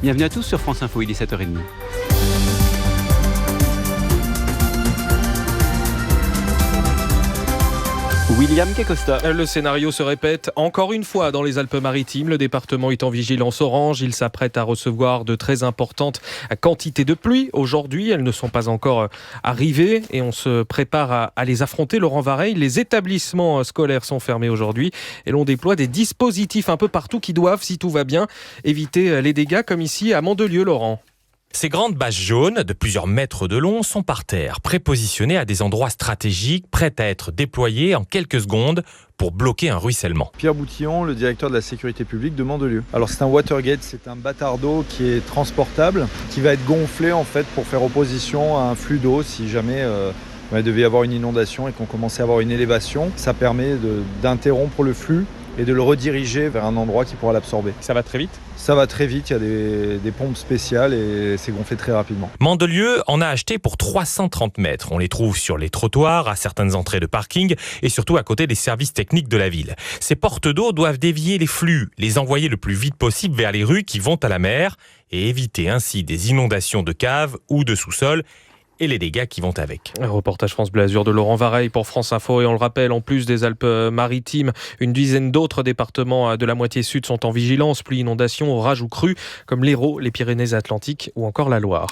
Bienvenue à tous sur France Info, il est 7h30. William Kekosta. Le scénario se répète encore une fois dans les Alpes-Maritimes. Le département est en vigilance orange. Il s'apprête à recevoir de très importantes quantités de pluie. Aujourd'hui, elles ne sont pas encore arrivées et on se prépare à les affronter. Laurent Vareille, les établissements scolaires sont fermés aujourd'hui et l'on déploie des dispositifs un peu partout qui doivent, si tout va bien, éviter les dégâts comme ici à Mandelieu, Laurent. Ces grandes bâches jaunes, de plusieurs mètres de long, sont par terre, prépositionnées à des endroits stratégiques, prêtes à être déployées en quelques secondes pour bloquer un ruissellement. Pierre Boutillon, le directeur de la sécurité publique de Mandelieu. Alors c'est un watergate, c'est un bâtard d'eau qui est transportable, qui va être gonflé en fait pour faire opposition à un flux d'eau si jamais il devait y avoir une inondation et qu'on commençait à avoir une élévation. Ça permet d'interrompre le flux et de le rediriger vers un endroit qui pourra l'absorber. Ça va très vite ? Ça va très vite, il y a des pompes spéciales et c'est gonflé très rapidement. Mandelieu en a acheté pour 330 mètres. On les trouve sur les trottoirs, à certaines entrées de parking et surtout à côté des services techniques de la ville. Ces portes d'eau doivent dévier les flux, les envoyer le plus vite possible vers les rues qui vont à la mer et éviter ainsi des inondations de caves ou de sous-sol et les dégâts qui vont avec. Un reportage France Bleu Azur de Laurent Vareille pour France Info. Et on le rappelle, en plus des Alpes-Maritimes, une dizaine d'autres départements de la moitié sud sont en vigilance. Pluie, inondation, orage ou crue, comme l'Hérault, les Pyrénées-Atlantiques ou encore la Loire.